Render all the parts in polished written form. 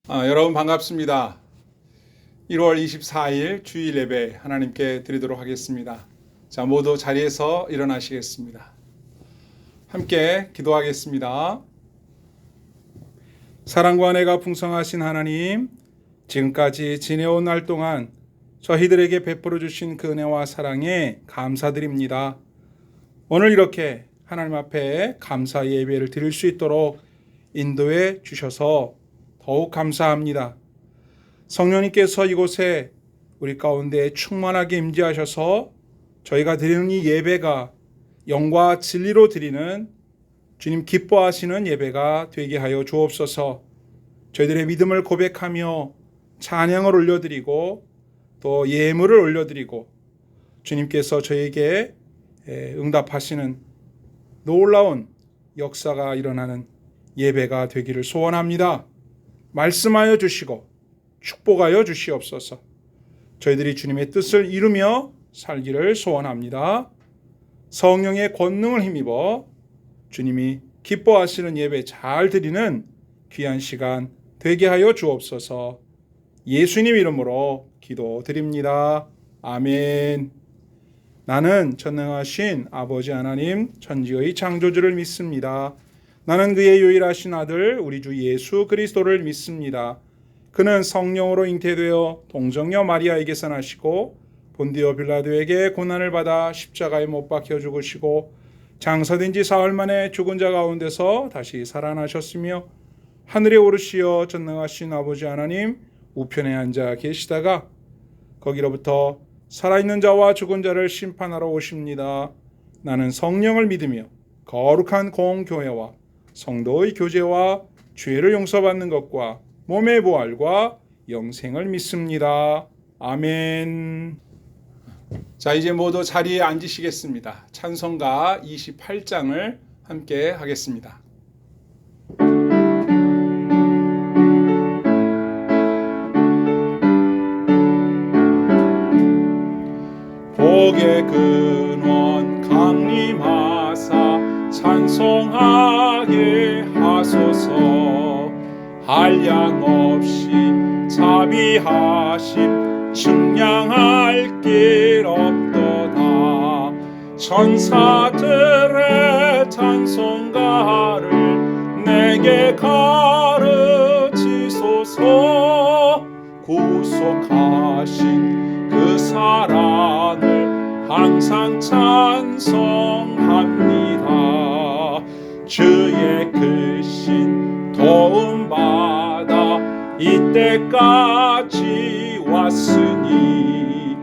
여러분 반갑습니다. 1월 24일 주일 예배 하나님께 드리도록 하겠습니다. 자, 모두 자리에서 일어나시겠습니다. 함께 기도하겠습니다. 사랑과 은혜가 풍성하신 하나님, 지금까지 지내온 날 동안 저희들에게 베풀어 주신 그 은혜와 사랑에 감사드립니다. 오늘 이렇게 하나님 앞에 감사 예배를 드릴 수 있도록 인도해 주셔서 더욱 감사합니다. 성령님께서 이곳에 우리 가운데 충만하게 임재하셔서 저희가 드리는 이 예배가 영과 진리로 드리는 주님 기뻐하시는 예배가 되게 하여 주옵소서. 저희들의 믿음을 고백하며 찬양을 올려드리고 또 예물을 올려드리고 주님께서 저에게 응답하시는 놀라운 역사가 일어나는 예배가 되기를 소원합니다. 말씀하여 주시고 축복하여 주시옵소서. 저희들이 주님의 뜻을 이루며 살기를 소원합니다. 성령의 권능을 힘입어 주님이 기뻐하시는 예배 잘 드리는 귀한 시간 되게 하여 주옵소서. 예수님 이름으로 기도드립니다. 아멘. 나는 전능하신 아버지 하나님 천지의 창조주를 믿습니다. 나는 그의 유일하신 아들 우리 주 예수 그리스도를 믿습니다. 그는 성령으로 잉태되어 동정녀 마리아에게서 나시고 본디오 빌라도에게 고난을 받아 십자가에 못 박혀 죽으시고 장사된 지 사흘 만에 죽은 자 가운데서 다시 살아나셨으며 하늘에 오르시어 전능하신 아버지 하나님 우편에 앉아 계시다가 거기로부터 살아있는 자와 죽은 자를 심판하러 오십니다. 나는 성령을 믿으며 거룩한 공교회와 성도의 교제와 죄를 용서받는 것과 몸의 부활과 영생을 믿습니다. 아멘. 자, 이제 모두 자리에 앉으시겠습니다. 찬송가 28장을 함께 하겠습니다. 복의 근원 강림하사 찬송하게 하소서. 한량없이 자비하심 측량할 길 없도다. 천사들의 찬송가를 내게 가르치소서. 구속하신 그 사랑을 항상 찬송합니다. 주의 크신 도움받아 이때까지 왔으니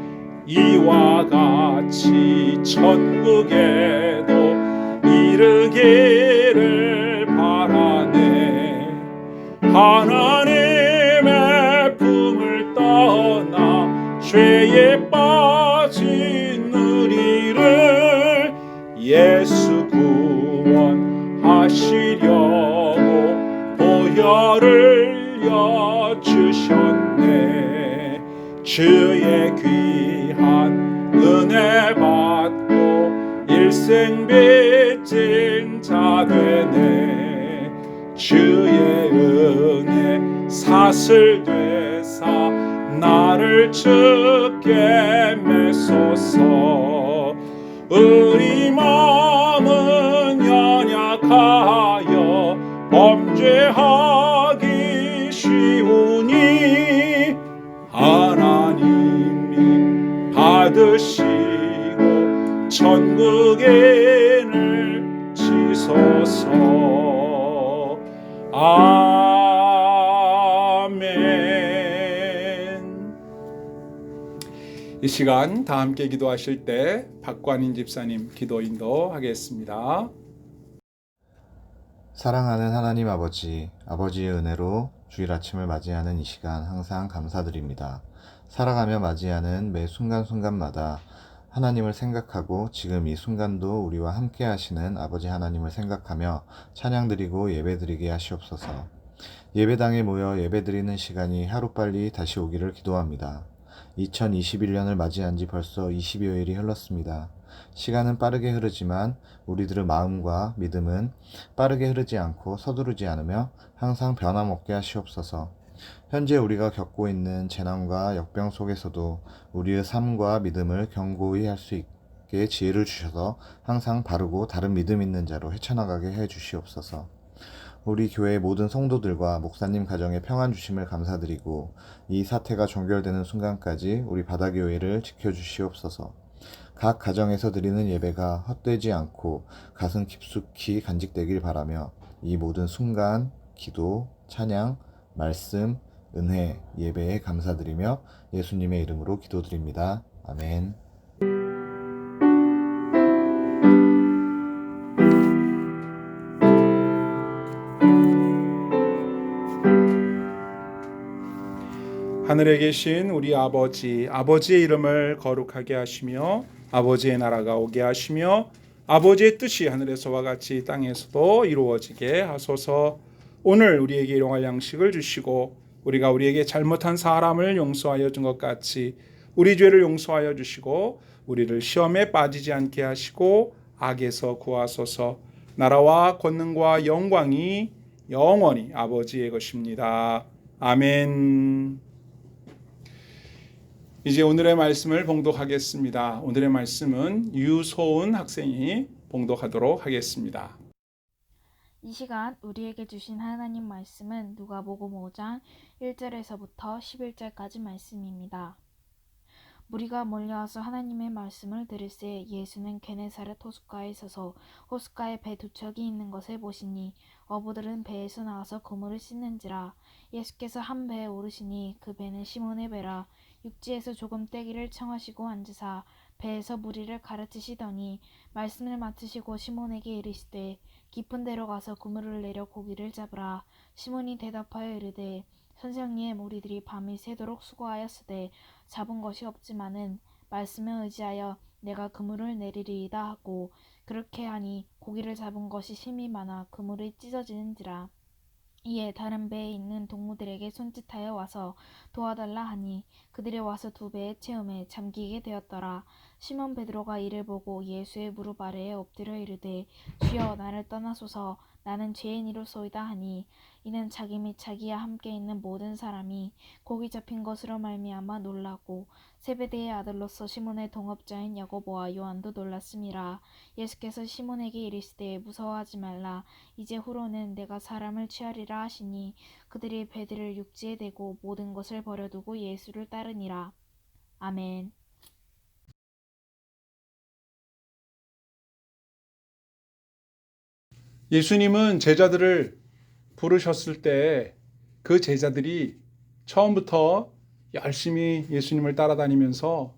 이와 같이 천국에도 이르기를 바라네. 하나님의 품을 떠나 죄에 빠진 우리를 예수 구원하시려고 보혈을 여주셨네. 주의 귀한 은혜 받고 일생 빚진 자 되네. 주의 은혜 사슬 되사 나를 주께 메소서. 우리 마음은 연약하여 범죄하기 쉬우니 하나님이 받으시고 천국인을 치소서. 아멘. 이 시간 다 함께 기도하실 때 박관인 집사님 기도 인도하겠습니다. 사랑하는 하나님 아버지, 아버지의 은혜로 주일 아침을 맞이하는 이 시간 항상 감사드립니다. 살아가며 맞이하는 매 순간순간마다 하나님을 생각하고 지금 이 순간도 우리와 함께 하시는 아버지 하나님을 생각하며 찬양드리고 예배드리게 하시옵소서. 예배당에 모여 예배드리는 시간이 하루빨리 다시 오기를 기도합니다. 2021년을 맞이한 지 벌써 20여일이 흘렀습니다. 시간은 빠르게 흐르지만 우리들의 마음과 믿음은 빠르게 흐르지 않고 서두르지 않으며 항상 변함없게 하시옵소서. 현재 우리가 겪고 있는 재난과 역병 속에서도 우리의 삶과 믿음을 견고히 할 수 있게 지혜를 주셔서 항상 바르고 다른 믿음 있는 자로 헤쳐나가게 해 주시옵소서. 우리 교회의 모든 성도들과 목사님 가정에 평안 주심을 감사드리고 이 사태가 종결되는 순간까지 우리 바다교회를 지켜주시옵소서. 각 가정에서 드리는 예배가 헛되지 않고 가슴 깊숙이 간직되길 바라며 이 모든 순간, 기도, 찬양, 말씀, 은혜, 예배에 감사드리며 예수님의 이름으로 기도드립니다. 아멘. 하늘에 계신 우리 아버지, 아버지의 이름을 거룩하게 하시며 아버지의 나라가 오게 하시며 아버지의 뜻이 하늘에서와 같이 땅에서도 이루어지게 하소서. 오늘 우리에게 일용할 양식을 주시고 우리가 우리에게 잘못한 사람을 용서하여 준 것 같이 우리 죄를 용서하여 주시고 우리를 시험에 빠지지 않게 하시고 악에서 구하소서. 나라와 권능과 영광이 영원히 아버지의 것입니다. 아멘. 이제 오늘의 말씀을 봉독하겠습니다. 오늘의 말씀은 유소은 학생이 봉독하도록 하겠습니다. 이 시간 우리에게 주신 하나님 말씀은 누가복음 5장 1절에서부터 11절까지 말씀입니다. 무리가 몰려와서 하나님의 말씀을 들을새 예수는 게네사렛 호숫가에 서서 호숫가에 배 두 척이 있는 것을 보시니 어부들은 배에서 나와서 그물을 씻는지라. 예수께서 한 배에 오르시니 그 배는 시몬의 배라. 육지에서 조금 떼기를 청하시고 앉으사 배에서 무리를 가르치시더니 말씀을 맡으시고 시몬에게 이르시되 깊은 데로 가서 그물을 내려 고기를 잡으라. 시몬이 대답하여 이르되 선생님, 우리들이 밤이 새도록 수고하였으되 잡은 것이 없지만은 말씀에 의지하여 내가 그물을 내리리이다 하고 그렇게 하니 고기를 잡은 것이 심히 많아 그물이 찢어지는지라. 이에 다른 배에 있는 동무들에게 손짓하여 와서 도와달라 하니 그들이 와서 두 배의 채움에 잠기게 되었더라. 시몬 베드로가 이를 보고 예수의 무릎 아래에 엎드려 이르되 주여, 나를 떠나소서, 나는 죄인이로소이다 하니 이는 자기 및 자기와 함께 있는 모든 사람이 고기 잡힌 것으로 말미암아 놀라고 세베대의 아들로서 시몬의 동업자인 야고보와 요한도 놀랐음이라. 예수께서 시몬에게 이르시되 무서워하지 말라. 이제 후로는 내가 사람을 취하리라 하시니 그들이 배들을 육지에 대고 모든 것을 버려두고 예수를 따르니라. 아멘. 예수님은 제자들을 부르셨을 때 그 제자들이 처음부터 열심히 예수님을 따라다니면서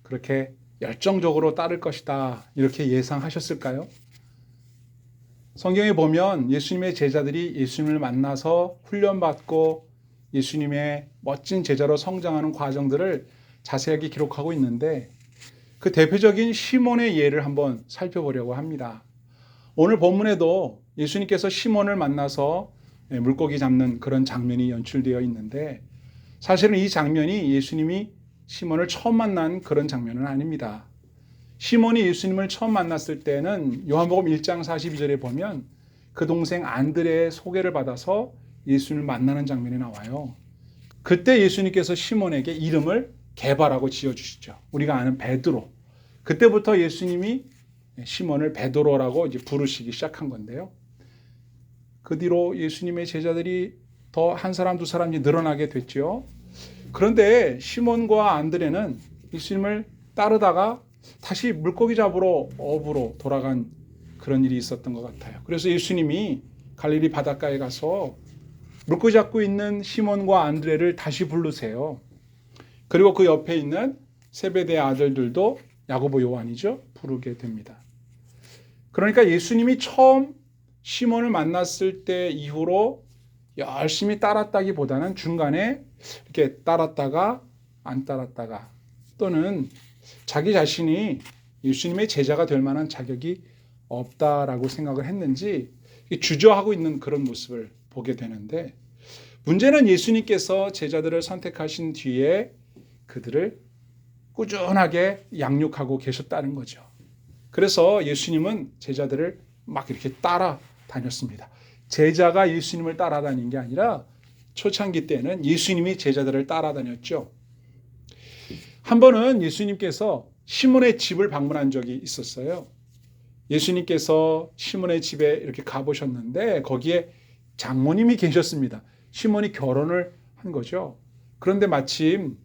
그렇게 열정적으로 따를 것이다 이렇게 예상하셨을까요? 성경에 보면 예수님의 제자들이 예수님을 만나서 훈련받고 예수님의 멋진 제자로 성장하는 과정들을 자세하게 기록하고 있는데 그 대표적인 시몬의 예를 한번 살펴보려고 합니다. 오늘 본문에도 예수님께서 시몬을 만나서 물고기 잡는 그런 장면이 연출되어 있는데 사실은 이 장면이 예수님이 시몬을 처음 만난 그런 장면은 아닙니다. 시몬이 예수님을 처음 만났을 때는 요한복음 1장 42절에 보면 그 동생 안드레의 소개를 받아서 예수님을 만나는 장면이 나와요. 그때 예수님께서 시몬에게 이름을 게바라고 지어주시죠. 우리가 아는 베드로. 그때부터 예수님이 시몬을 베드로라고 이제 부르시기 시작한 건데요. 그 뒤로 예수님의 제자들이 더 한 사람 두 사람이 늘어나게 됐죠. 그런데 시몬과 안드레는 예수님을 따르다가 다시 물고기 잡으러 어부로 돌아간 그런 일이 있었던 것 같아요. 그래서 예수님이 갈릴리 바닷가에 가서 물고기 잡고 있는 시몬과 안드레를 다시 부르세요. 그리고 그 옆에 있는 세베대의 아들들도 야고보, 요한이죠. 부르게 됩니다. 그러니까 예수님이 처음 시몬을 만났을 때 이후로 열심히 따랐다기보다는 중간에 이렇게 따랐다가 안 따랐다가 또는 자기 자신이 예수님의 제자가 될 만한 자격이 없다라고 생각을 했는지 주저하고 있는 그런 모습을 보게 되는데 문제는 예수님께서 제자들을 선택하신 뒤에 그들을 꾸준하게 양육하고 계셨다는 거죠. 그래서 예수님은 제자들을 막 이렇게 따라다녔습니다. 제자가 예수님을 따라다닌 게 아니라 초창기 때는 예수님이 제자들을 따라다녔죠. 한 번은 예수님께서 시몬의 집을 방문한 적이 있었어요. 예수님께서 시몬의 집에 이렇게 가보셨는데 거기에 장모님이 계셨습니다. 시몬이 결혼을 한 거죠. 그런데 마침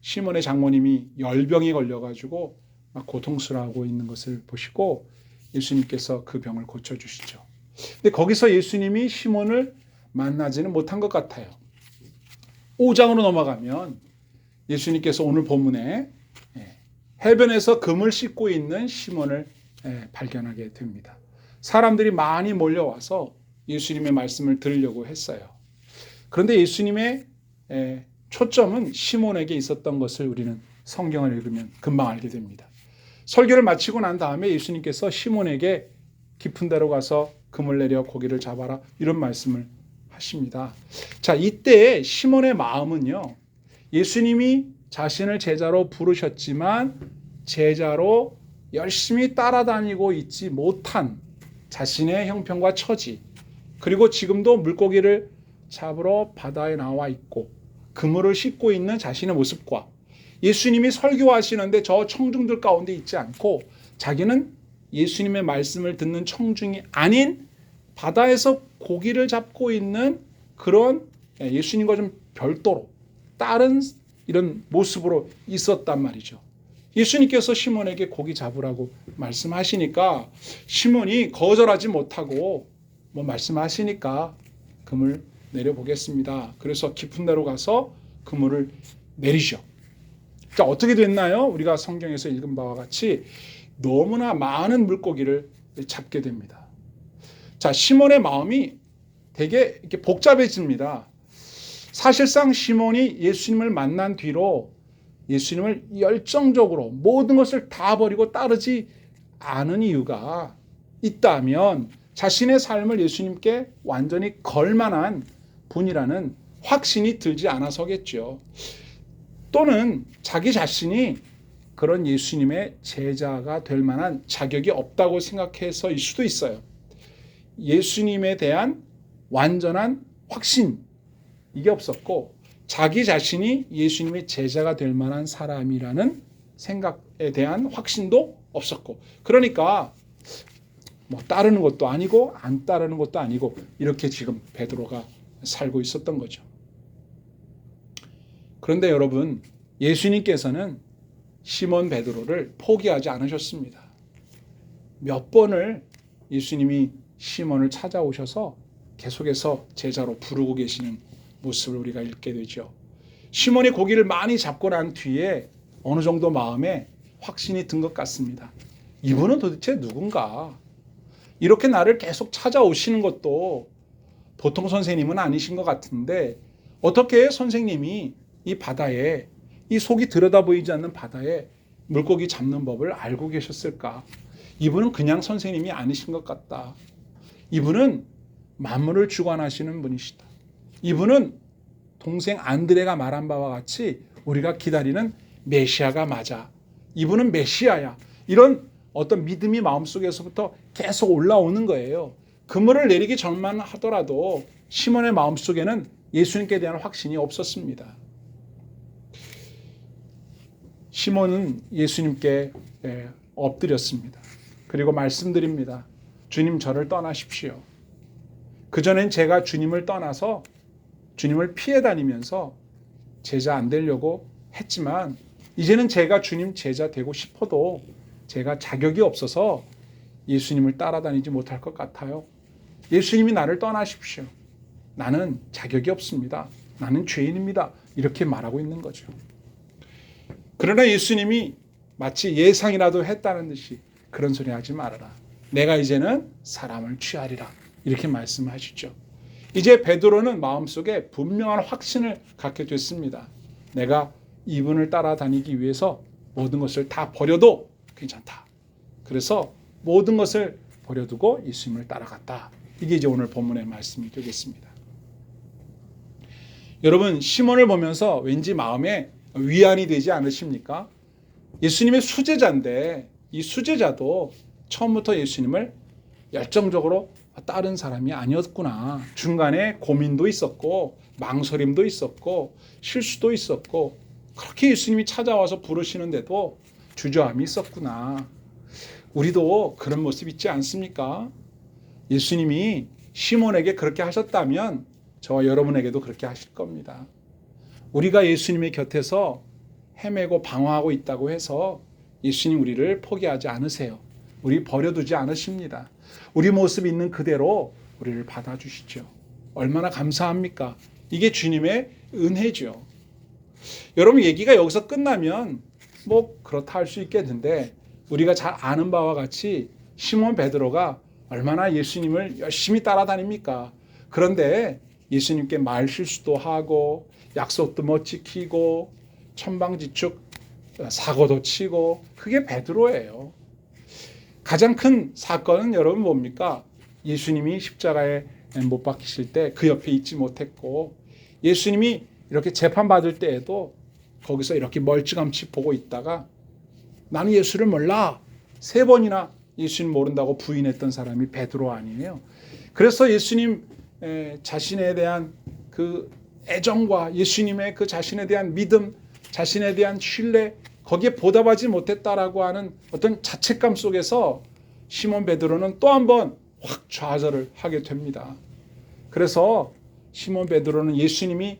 시몬의 장모님이 열병이 걸려가지고 막 고통스러워하고 있는 것을 보시고 예수님께서 그 병을 고쳐주시죠. 근데 거기서 예수님이 시몬을 만나지는 못한 것 같아요. 5장으로 넘어가면 예수님께서 오늘 본문에 해변에서 금을 씻고 있는 시몬을 발견하게 됩니다. 사람들이 많이 몰려와서 예수님의 말씀을 들으려고 했어요. 그런데 예수님의 초점은 시몬에게 있었던 것을 우리는 성경을 읽으면 금방 알게 됩니다. 설교를 마치고 난 다음에 예수님께서 시몬에게 깊은 데로 가서 금을 내려 고기를 잡아라 이런 말씀을 하십니다. 자, 이때 시몬의 마음은요. 예수님이 자신을 제자로 부르셨지만 제자로 열심히 따라다니고 있지 못한 자신의 형편과 처지, 그리고 지금도 물고기를 잡으러 바다에 나와 있고 그물을 씻고 있는 자신의 모습과 예수님이 설교하시는데 저 청중들 가운데 있지 않고 자기는 예수님의 말씀을 듣는 청중이 아닌 바다에서 고기를 잡고 있는 그런 예수님과 좀 별도로 다른 이런 모습으로 있었단 말이죠. 예수님께서 시몬에게 고기 잡으라고 말씀하시니까 시몬이 거절하지 못하고 말씀하시니까 그물 내려보겠습니다. 그래서 깊은 데로 가서 그물을 내리죠. 자, 어떻게 됐나요? 우리가 성경에서 읽은 바와 같이 너무나 많은 물고기를 잡게 됩니다. 자, 시몬의 마음이 되게 이렇게 복잡해집니다. 사실상 시몬이 예수님을 만난 뒤로 예수님을 열정적으로 모든 것을 다 버리고 따르지 않은 이유가 있다면 자신의 삶을 예수님께 완전히 걸 만한 분이라는 확신이 들지 않아서겠죠. 또는 자기 자신이 그런 예수님의 제자가 될 만한 자격이 없다고 생각해서일 수도 있어요. 예수님에 대한 완전한 확신, 이게 없었고 자기 자신이 예수님의 제자가 될 만한 사람이라는 생각에 대한 확신도 없었고, 그러니까 따르는 것도 아니고 안 따르는 것도 아니고 이렇게 지금 베드로가 살고 있었던 거죠. 그런데 여러분, 예수님께서는 시몬 베드로를 포기하지 않으셨습니다. 몇 번을 예수님이 시몬을 찾아오셔서 계속해서 제자로 부르고 계시는 모습을 우리가 읽게 되죠. 시몬이 고기를 많이 잡고 난 뒤에 어느 정도 마음에 확신이 든 것 같습니다. 이분은 도대체 누군가? 이렇게 나를 계속 찾아오시는 것도 보통 선생님은 아니신 것 같은데 어떻게 선생님이 이 바다에, 이 속이 들여다 보이지 않는 바다에 물고기 잡는 법을 알고 계셨을까? 이분은 그냥 선생님이 아니신 것 같다. 이분은 만물을 주관하시는 분이시다. 이분은 동생 안드레가 말한 바와 같이 우리가 기다리는 메시아가 맞아. 이분은 메시아야. 이런 어떤 믿음이 마음속에서부터 계속 올라오는 거예요. 그물을 내리기 전만 하더라도 시몬의 마음속에는 예수님께 대한 확신이 없었습니다. 시몬은 예수님께 엎드렸습니다. 그리고 말씀드립니다. 주님, 저를 떠나십시오. 그전엔 제가 주님을 떠나서 주님을 피해 다니면서 제자 안 되려고 했지만 이제는 제가 주님 제자 되고 싶어도 제가 자격이 없어서 예수님을 따라다니지 못할 것 같아요. 예수님이 나를 떠나십시오. 나는 자격이 없습니다. 나는 죄인입니다. 이렇게 말하고 있는 거죠. 그러나 예수님이 마치 예상이라도 했다는 듯이 그런 소리 하지 말아라. 내가 이제는 사람을 취하리라. 이렇게 말씀하시죠. 이제 베드로는 마음속에 분명한 확신을 갖게 됐습니다. 내가 이분을 따라다니기 위해서 모든 것을 다 버려도 괜찮다. 그래서 모든 것을 버려두고 예수님을 따라갔다. 이게 이제 오늘 본문의 말씀이 되겠습니다. 여러분, 시몬을 보면서 왠지 마음에 위안이 되지 않으십니까? 예수님의 수제자인데 이 수제자도 처음부터 예수님을 열정적으로 다른 사람이 아니었구나. 중간에 고민도 있었고 망설임도 있었고 실수도 있었고 그렇게 예수님이 찾아와서 부르시는데도 주저함이 있었구나. 우리도 그런 모습 있지 않습니까? 예수님이 시몬에게 그렇게 하셨다면 저와 여러분에게도 그렇게 하실 겁니다. 우리가 예수님의 곁에서 헤매고 방황하고 있다고 해서 예수님 우리를 포기하지 않으세요. 우리 버려두지 않으십니다. 우리 모습 있는 그대로 우리를 받아주시죠. 얼마나 감사합니까? 이게 주님의 은혜죠. 여러분 얘기가 여기서 끝나면 뭐 그렇다 할 수 있겠는데 우리가 잘 아는 바와 같이 시몬 베드로가 얼마나 예수님을 열심히 따라다닙니까? 그런데 예수님께 말 실수도 하고 약속도 못 지키고 천방지축 사고도 치고 그게 베드로예요. 가장 큰 사건은 여러분 뭡니까? 예수님이 십자가에 못 박히실 때 그 옆에 있지 못했고 예수님이 이렇게 재판받을 때에도 거기서 이렇게 멀찌감치 보고 있다가 나는 예수를 몰라 3번이나 예수님 모른다고 부인했던 사람이 베드로 아니에요. 그래서 예수님 자신에 대한 그 애정과 예수님의 그 자신에 대한 믿음, 자신에 대한 신뢰 거기에 보답하지 못했다라고 하는 어떤 자책감 속에서 시몬 베드로는 또 한 번 확 좌절을 하게 됩니다. 그래서 시몬 베드로는 예수님이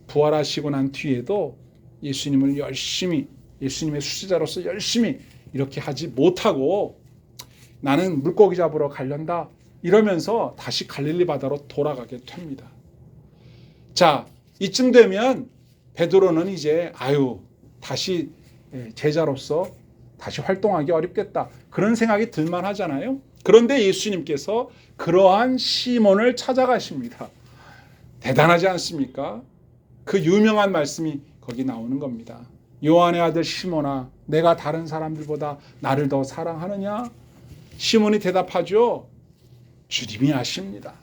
부활하시고 난 뒤에도 예수님을 열심히 예수님의 수제자로서 열심히 이렇게 하지 못하고 나는 물고기 잡으러 가련다 이러면서 다시 갈릴리 바다로 돌아가게 됩니다. 자, 이쯤 되면 베드로는 이제 다시 제자로서 다시 활동하기 어렵겠다. 그런 생각이 들만 하잖아요. 그런데 예수님께서 그러한 시몬을 찾아가십니다. 대단하지 않습니까? 그 유명한 말씀이 거기 나오는 겁니다. 요한의 아들 시몬아, 내가 다른 사람들보다 나를 더 사랑하느냐? 시몬이 대답하죠. 주님이 아십니다.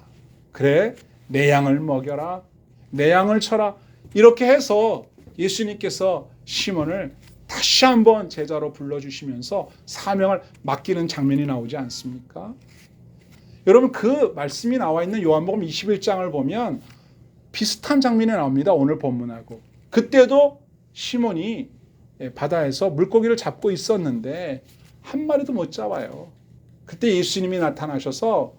그래, 내 양을 먹여라. 내 양을 쳐라. 이렇게 해서 예수님께서 시몬을 다시 한번 제자로 불러주시면서 사명을 맡기는 장면이 나오지 않습니까? 여러분 그 말씀이 나와 있는 요한복음 21장을 보면 비슷한 장면이 나옵니다. 오늘 본문하고. 그때도 시몬이 바다에서 물고기를 잡고 있었는데 한 마리도 못 잡아요. 그때 예수님이 나타나셔서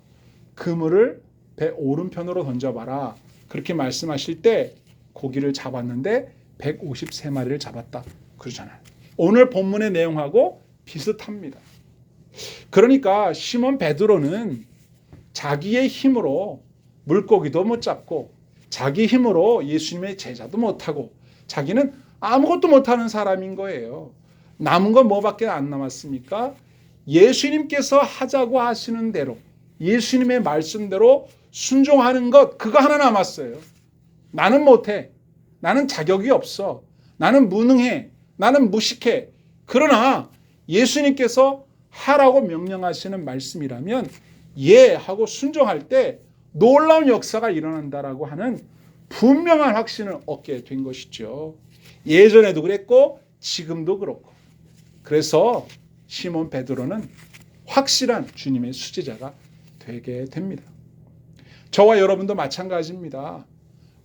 그물을 배 오른편으로 던져봐라. 그렇게 말씀하실 때 고기를 잡았는데 153마리를 잡았다. 그러잖아요. 오늘 본문의 내용하고 비슷합니다. 그러니까 시몬 베드로는 자기의 힘으로 물고기도 못 잡고 자기 힘으로 예수님의 제자도 못하고 자기는 아무것도 못하는 사람인 거예요. 남은 건 뭐밖에 안 남았습니까? 예수님께서 하자고 하시는 대로 예수님의 말씀대로 순종하는 것 그거 하나 남았어요. 나는 못해. 나는 자격이 없어. 나는 무능해. 나는 무식해. 그러나 예수님께서 하라고 명령하시는 말씀이라면 예 하고 순종할 때 놀라운 역사가 일어난다라고 하는 분명한 확신을 얻게 된 것이죠. 예전에도 그랬고 지금도 그렇고. 그래서 시몬 베드로는 확실한 주님의 수제자가 되게 됩니다. 저와 여러분도 마찬가지입니다.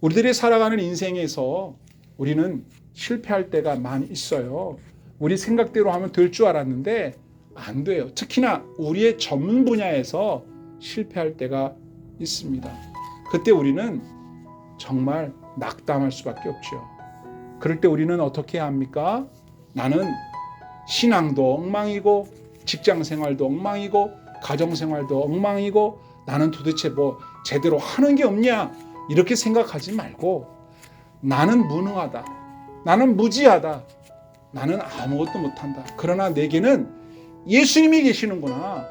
우리들이 살아가는 인생에서 우리는 실패할 때가 많이 있어요. 우리 생각대로 하면 될 줄 알았는데 안 돼요. 특히나 우리의 전문 분야에서 실패할 때가 있습니다. 그때 우리는 정말 낙담할 수밖에 없죠. 그럴 때 우리는 어떻게 해야 합니까? 나는 신앙도 엉망이고 직장생활도 엉망이고 가정생활도 엉망이고 나는 도대체 뭐 제대로 하는 게 없냐 이렇게 생각하지 말고 나는 무능하다. 나는 무지하다. 나는 아무것도 못한다. 그러나 내게는 예수님이 계시는구나.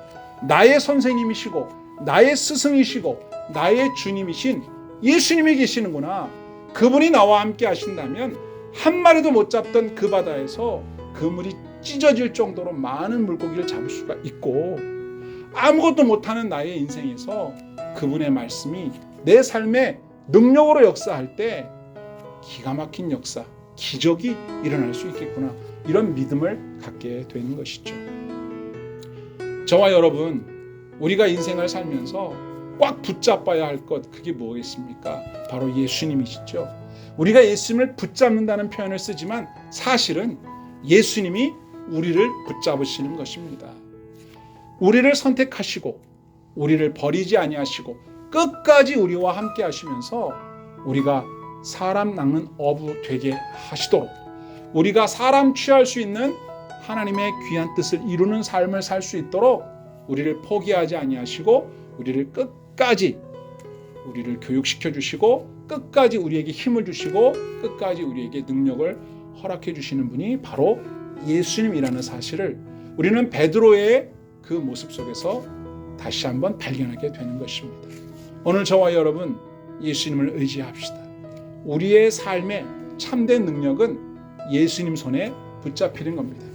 나의 선생님이시고 나의 스승이시고 나의 주님이신 예수님이 계시는구나. 그분이 나와 함께 하신다면 한 마리도 못 잡던 그 바다에서 그물이 찢어질 정도로 많은 물고기를 잡을 수가 있고 아무것도 못하는 나의 인생에서 그분의 말씀이 내 삶에 능력으로 역사할 때 기가 막힌 역사, 기적이 일어날 수 있겠구나. 이런 믿음을 갖게 되는 것이죠. 저와 여러분 우리가 인생을 살면서 꽉 붙잡아야 할 것, 그게 뭐겠습니까? 바로 예수님이시죠. 우리가 예수님을 붙잡는다는 표현을 쓰지만 사실은 예수님이 우리를 붙잡으시는 것입니다. 우리를 선택하시고 우리를 버리지 아니하시고 끝까지 우리와 함께 하시면서 우리가 사람 낚는 어부 되게 하시도록, 우리가 사람 취할 수 있는 하나님의 귀한 뜻을 이루는 삶을 살 수 있도록 우리를 포기하지 아니하시고 우리를 끝까지 우리를 교육시켜 주시고 끝까지 우리에게 힘을 주시고 끝까지 우리에게 능력을 허락해 주시는 분이 바로 예수님이라는 사실을 우리는 베드로의 그 모습 속에서 다시 한번 발견하게 되는 것입니다. 오늘 저와 여러분 예수님을 의지합시다. 우리의 삶의 참된 능력은 예수님 손에 붙잡히는 겁니다.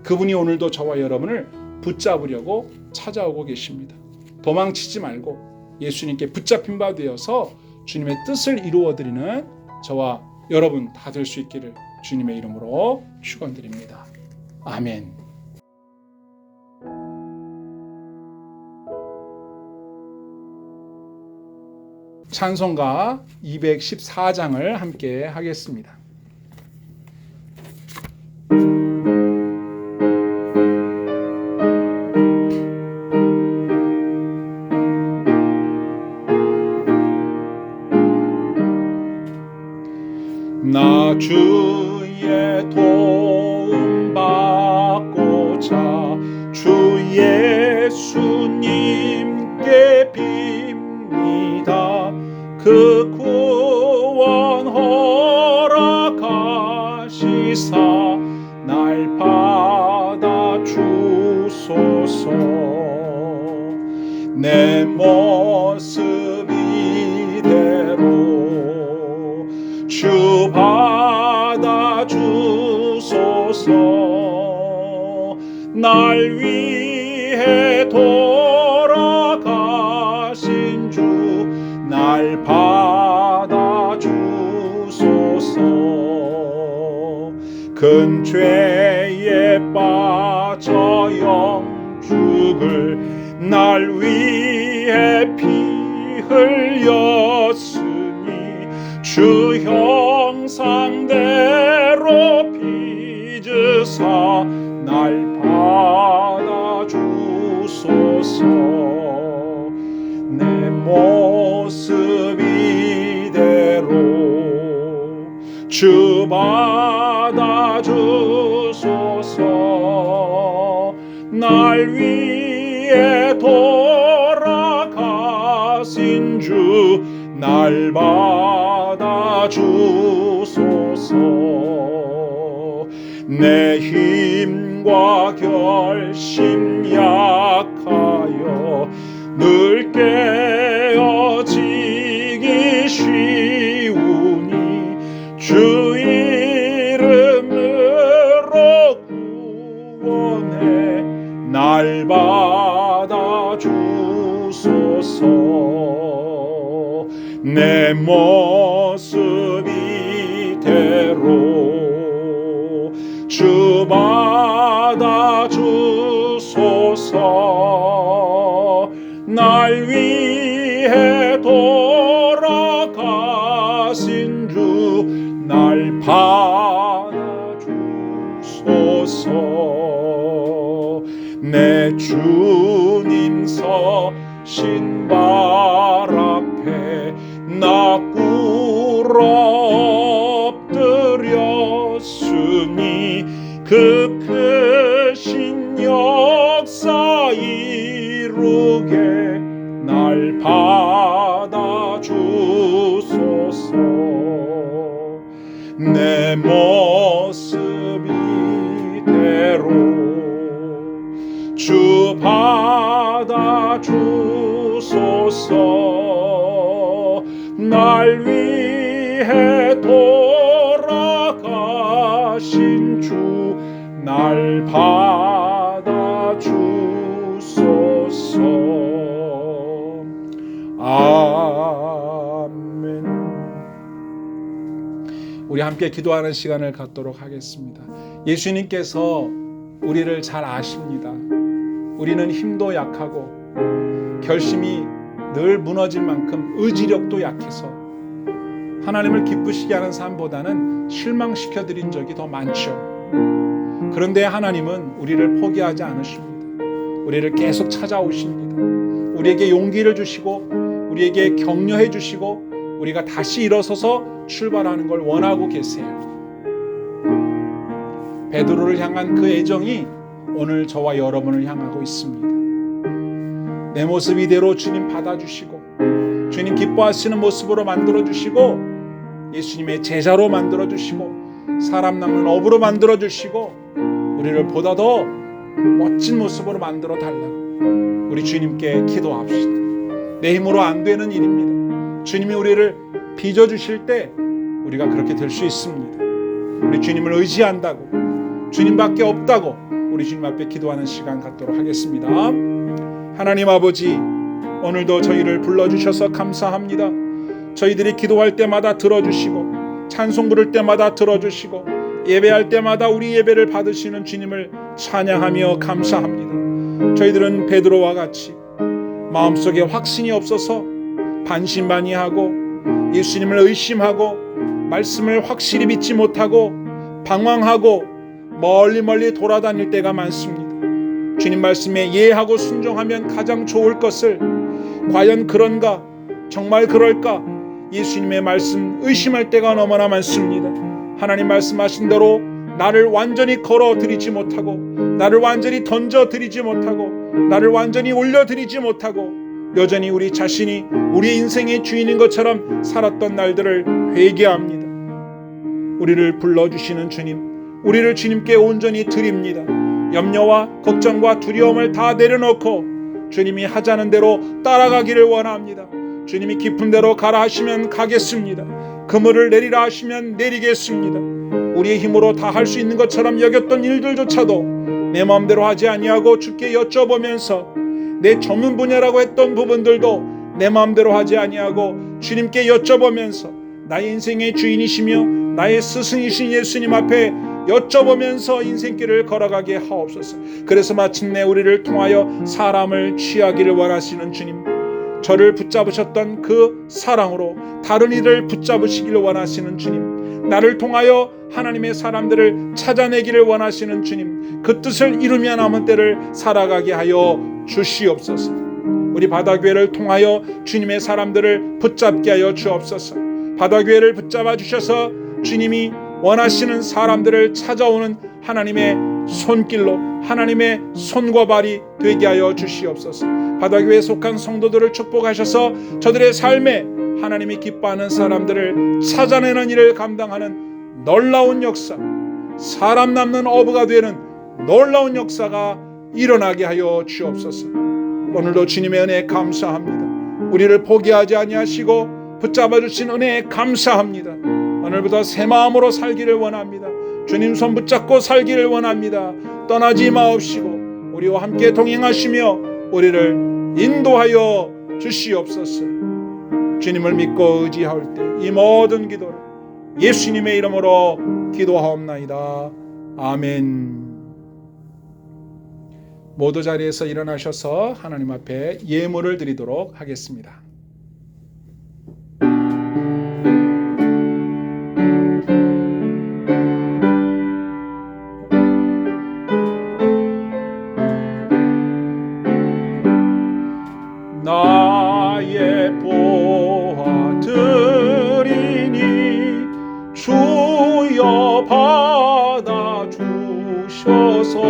그분이 오늘도 저와 여러분을 붙잡으려고 찾아오고 계십니다. 도망치지 말고 예수님께 붙잡힌 바 되어서 주님의 뜻을 이루어드리는 저와 여러분 다 될 수 있기를 주님의 이름으로 축원드립니다. 아멘. 찬송가 214장을 함께 하겠습니다. 나 주의 도움 받고자 주 예수님께 빕니다. 그 구원 허락하시사 날 받아 주소서. 내 모습 이대로 주 받아 주소서. 날 위해 돌아가신 주 날 받아 주소서. 큰 죄에 빠져 영죽을 날 위해 피 흘렸으니 주 형상대로 빚으사 날 받아 주소서. 내 모습 이대로 주 받아 주소서. 날 위해 돌아가신 주 날 받아 주소서. 내 힘과 결심 약하여 늘 깨어지기 쉬우니 주 이름으로 구원해 날 받아 주소서. 내 모습 이대로 주 받아 주소서. 날 위해 돌아가신 주 날 받아 주소서. 내 주님 서신 발 앞에 나 꿇어 엎드렸으니 그 크신 역사 이루게 날 받아 주소서. 내 모습 이대로 주 받아 주소서. 날 위해 돌아가신 주 날 받아 주소서. 아멘. 우리 함께 기도하는 시간을 갖도록 하겠습니다. 예수님께서 우리를 잘 아십니다. 우리는 힘도 약하고 결심이 늘 무너질 만큼 의지력도 약해서 하나님을 기쁘시게 하는 삶보다는 실망시켜 드린 적이 더 많죠. 그런데 하나님은 우리를 포기하지 않으십니다. 우리를 계속 찾아오십니다. 우리에게 용기를 주시고 우리에게 격려해 주시고 우리가 다시 일어서서 출발하는 걸 원하고 계세요. 베드로를 향한 그 애정이 오늘 저와 여러분을 향하고 있습니다. 내 모습 이대로 주님 받아주시고 주님 기뻐하시는 모습으로 만들어주시고 예수님의 제자로 만들어주시고 사람 낚는 어부로 만들어주시고 우리를 보다 더 멋진 모습으로 만들어 달라고 우리 주님께 기도합시다. 내 힘으로 안 되는 일입니다. 주님이 우리를 빚어주실 때 우리가 그렇게 될 수 있습니다. 우리 주님을 의지한다고 주님밖에 없다고 우리 주님 앞에 기도하는 시간 갖도록 하겠습니다. 하나님 아버지, 오늘도 저희를 불러주셔서 감사합니다. 저희들이 기도할 때마다 들어주시고 찬송 부를 때마다 들어주시고 예배할 때마다 우리 예배를 받으시는 주님을 찬양하며 감사합니다. 저희들은 베드로와 같이 마음속에 확신이 없어서 반신반의하고 예수님을 의심하고 말씀을 확실히 믿지 못하고 방황하고 멀리 돌아다닐 때가 많습니다. 주님 말씀에 예하고 순종하면 가장 좋을 것을 과연 그런가? 정말 그럴까? 예수님의 말씀 의심할 때가 너무나 많습니다. 하나님 말씀하신 대로 나를 완전히 걸어드리지 못하고 나를 완전히 던져드리지 못하고 나를 완전히 올려드리지 못하고 여전히 우리 자신이 우리 인생의 주인인 것처럼 살았던 날들을 회개합니다. 우리를 불러주시는 주님, 우리를 주님께 온전히 드립니다. 염려와 걱정과 두려움을 다 내려놓고 주님이 하자는 대로 따라가기를 원합니다. 주님이 깊은 데로 가라 하시면 가겠습니다. 그물을 내리라 하시면 내리겠습니다. 우리의 힘으로 다 할 수 있는 것처럼 여겼던 일들조차도 내 마음대로 하지 아니하고 주께 여쭤보면서 내 전문 분야라고 했던 부분들도 내 마음대로 하지 아니하고 주님께 여쭤보면서 나의 인생의 주인이시며 나의 스승이신 예수님 앞에 여쭤보면서 인생길을 걸어가게 하옵소서. 그래서 마침내 우리를 통하여 사람을 취하기를 원하시는 주님, 저를 붙잡으셨던 그 사랑으로 다른 이를 붙잡으시기를 원하시는 주님, 나를 통하여 하나님의 사람들을 찾아내기를 원하시는 주님, 그 뜻을 이루며 남은 때를 살아가게 하여 주시옵소서. 우리 바다교회를 통하여 주님의 사람들을 붙잡게 하여 주옵소서. 바다교회를 붙잡아 주셔서 주님이 원하시는 사람들을 찾아오는 하나님의 손길로 하나님의 손과 발이 되게 하여 주시옵소서. 바다교회에 속한 성도들을 축복하셔서 저들의 삶에 하나님이 기뻐하는 사람들을 찾아내는 일을 감당하는 놀라운 역사, 사람 남는 어부가 되는 놀라운 역사가 일어나게 하여 주옵소서. 오늘도 주님의 은혜에 감사합니다. 우리를 포기하지 아니하시고 붙잡아 주신 은혜에 감사합니다. 오늘부터 새 마음으로 살기를 원합니다. 주님 손 붙잡고 살기를 원합니다. 떠나지 마옵시고 우리와 함께 동행하시며 우리를 인도하여 주시옵소서. 주님을 믿고 의지할 때 이 모든 기도를 예수님의 이름으로 기도하옵나이다. 아멘. 모두 자리에서 일어나셔서 하나님 앞에 예물을 드리도록 하겠습니다. 나의 보아 드리니 주여 받아 주셔서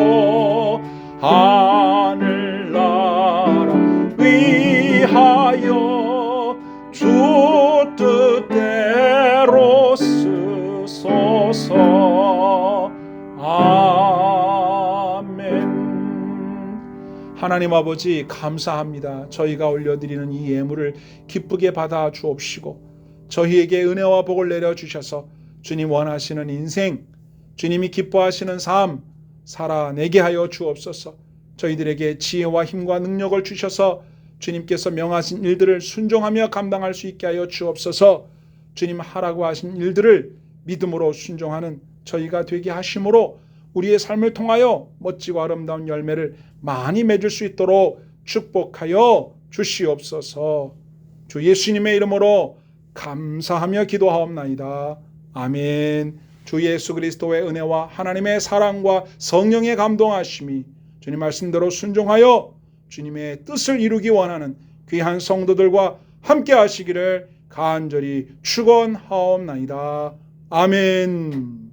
하늘나라 위하여 주 뜻대로 쓰소서. 아멘. 하나님 아버지 감사합니다. 저희가 올려드리는 이 예물을 기쁘게 받아 주옵시고 저희에게 은혜와 복을 내려주셔서 주님 원하시는 인생, 주님이 기뻐하시는 삶 살아내게 하여 주옵소서. 저희들에게 지혜와 힘과 능력을 주셔서 주님께서 명하신 일들을 순종하며 감당할 수 있게 하여 주옵소서. 주님 하라고 하신 일들을 믿음으로 순종하는 저희가 되게 하심으로 우리의 삶을 통하여 멋지고 아름다운 열매를 많이 맺을 수 있도록 축복하여 주시옵소서. 주 예수님의 이름으로 감사하며 기도하옵나이다. 아멘. 주 예수 그리스도의 은혜와 하나님의 사랑과 성령의 감동하심이 주님 말씀대로 순종하여 주님의 뜻을 이루기 원하는 귀한 성도들과 함께 하시기를 간절히 축원하옵나이다. 아멘.